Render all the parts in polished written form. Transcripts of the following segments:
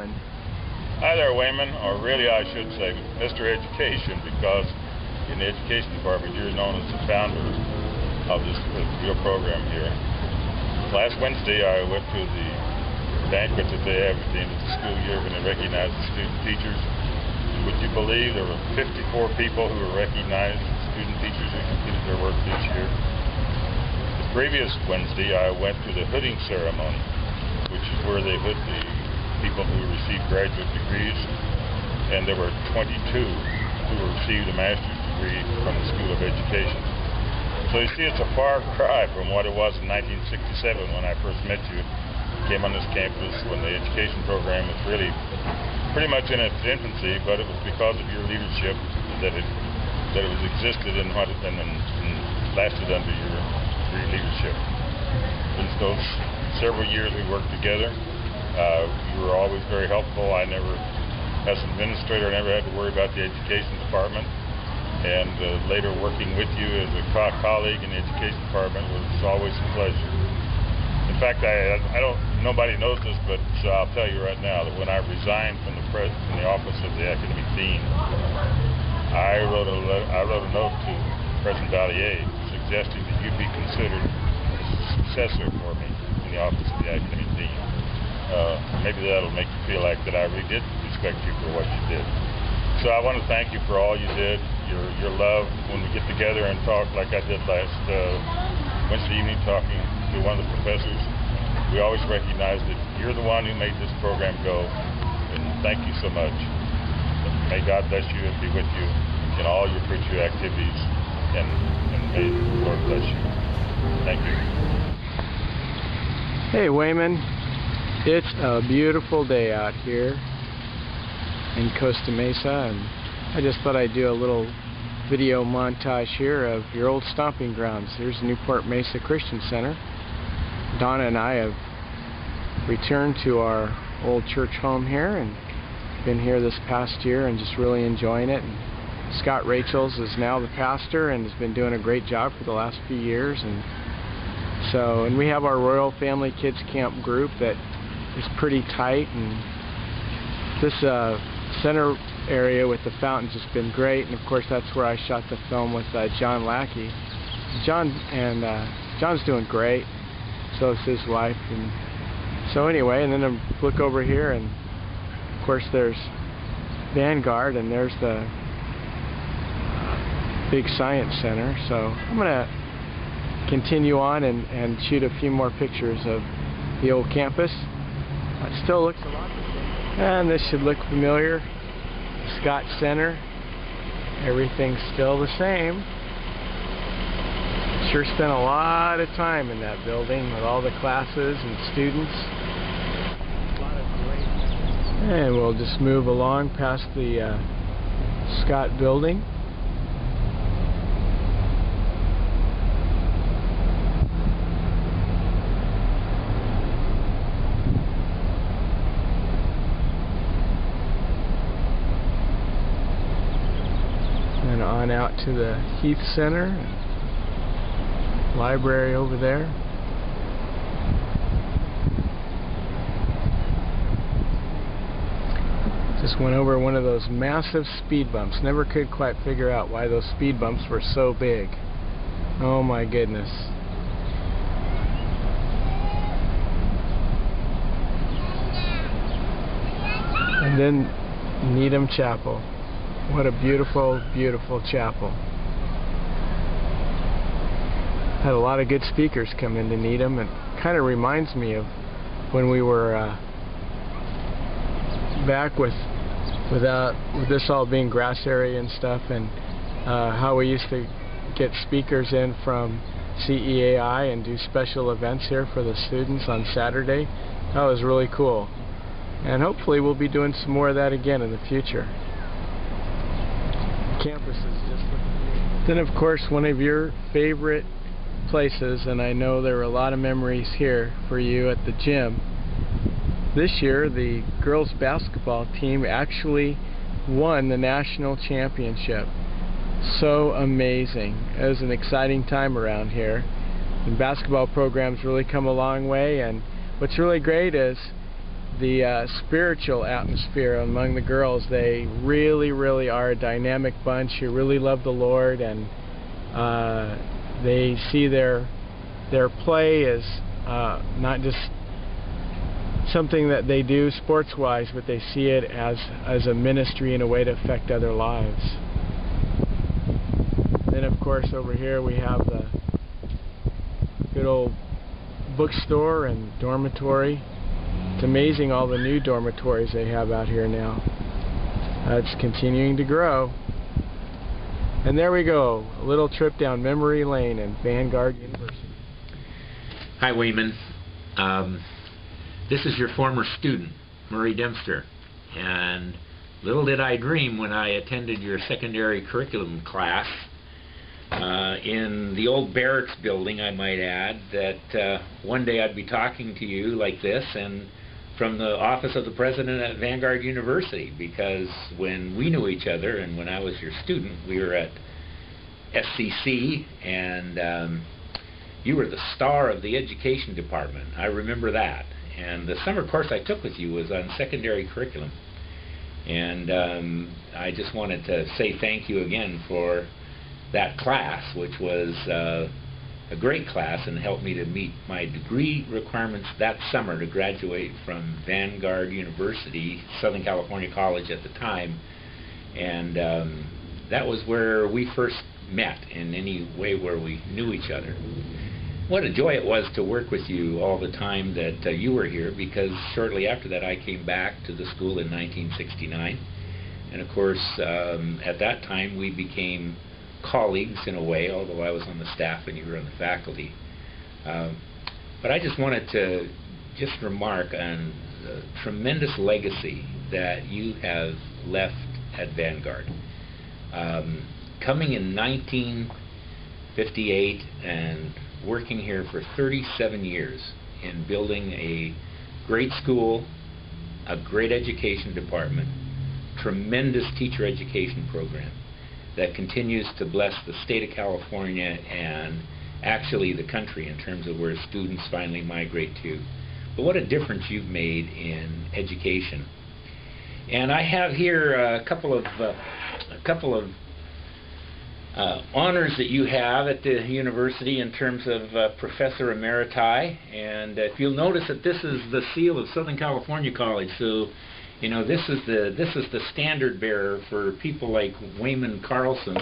Waymann. Hi there, Waymann, or really I should say Mr. Education, because in the education department you're known as the founder of this real program here. Last Wednesday I went to the banquet that they have at the end of the school year when they recognize the student teachers. Would you believe there were 54 people who were recognized, student teachers who completed their work this year? The previous Wednesday I went to the hooding ceremony, which is where they hood the people who received graduate degrees, and there were 22 who received a master's degree from the School of Education. So you see, it's a far cry from what it was in 1967 when I first met you. Came on this campus when the education program was really pretty much in its infancy, but it was because of your leadership that it was existed and lasted under your leadership. In those several years we worked together. You were always very helpful. As an administrator, I never had to worry about the education department. And later working with you as a colleague in the education department was always a pleasure. In fact, nobody knows this, but I'll tell you right now that when I resigned from the office of the academic dean, I wrote a note to President Valier suggesting that you be considered a successor for me in the office of the academic dean. Maybe that'll make you feel like that I really did respect you for what you did. So I want to thank you for all you did, your love when we get together and talk like I did last Wednesday evening talking to one of the professors. We always recognize that you're the one who made this program go, and thank you so much. May God bless you and be with you in all your future activities, and may the Lord bless you. Thank you. Hey Waymann, it's a beautiful day out here in Costa Mesa, and I just thought I'd do a little video montage here of your old stomping grounds. Here's Newport Mesa Christian Center. Donna and I have returned to our old church home here and been here this past year and just really enjoying it. And Scott Rachels is now the pastor and has been doing a great job for the last few years. And we have our Royal Family Kids Camp group that is pretty tight, and this center area with the fountains has been great. And of course that's where I shot the film with John Lackey. John's doing great. So is his wife. And so anyway, and then I look over here, and of course there's Vanguard, and there's the big science center. So I'm going to continue on and shoot a few more pictures of the old campus. It still looks a lot the same. And this should look familiar. Scott Center. Everything's still the same. Sure spent a lot of time in that building with all the classes and students. And we'll just move along past the Scott building. And on out to the Heath Center. Library over there. Just went over one of those massive speed bumps. Never could quite figure out why those speed bumps were so big. Oh my goodness. And then Needham Chapel. What a beautiful, beautiful chapel. Had a lot of good speakers come into Needham, and kind of reminds me of when we were back with this all being grass area and stuff, and how we used to get speakers in from CEAI and do special events here for the students on Saturday. That was really cool, and hopefully we'll be doing some more of that again in the future. The campus is just looking beautiful. Then of course one of your favorite places, and I know there were a lot of memories here for you at the gym. This year the girls basketball team actually won the national championship. So amazing. It was an exciting time around here. The basketball program's really come a long way, and what's really great is the spiritual atmosphere among the girls. They really are a dynamic bunch who really love the Lord, and they see their play as not just something that they do sports-wise, but they see it as a ministry and a way to affect other lives. Then of course over here we have the good old bookstore and dormitory. It's amazing all the new dormitories they have out here now. It's continuing to grow. And there we go, a little trip down memory lane in Vanguard University. Hi Waymann. This is your former student, Murray Dempster, and little did I dream when I attended your secondary curriculum class in the old barracks building, I might add, that one day I'd be talking to you like this and from the office of the president at Vanguard University, because when we knew each other and when I was your student, we were at SCC, and you were the star of the education department. I remember that. And the summer course I took with you was on secondary curriculum. And I just wanted to say thank you again for that class, which was a great class and helped me to meet my degree requirements that summer to graduate from Vanguard University, Southern California College at the time. And that was where we first met in any way where we knew each other. What a joy it was to work with you all the time that you were here, because shortly after that I came back to the school in 1969. And of course, at that time we became colleagues in a way, although I was on the staff and you were on the faculty. But I just wanted to remark on the tremendous legacy that you have left at Vanguard. Coming in 1958 and working here for 37 years in building a great school, a great education department, tremendous teacher education program that continues to bless the state of California and actually the country in terms of where students finally migrate to. But what a difference you've made in education. And I have here a couple of honors that you have at the university in terms of Professor Emeriti, and if you'll notice that this is the seal of Southern California College, so you know this is the standard bearer for people like Waymann Carlson,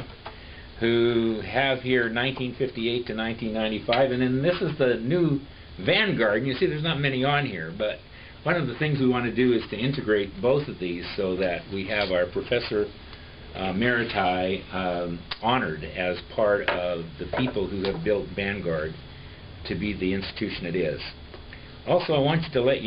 who have here 1958 to 1995, and then this is the new Vanguard. And you see there's not many on here, but one of the things we want to do is to integrate both of these so that we have our Professor Emeriti honored as part of the people who have built Vanguard to be the institution it is. Also, I want you to let you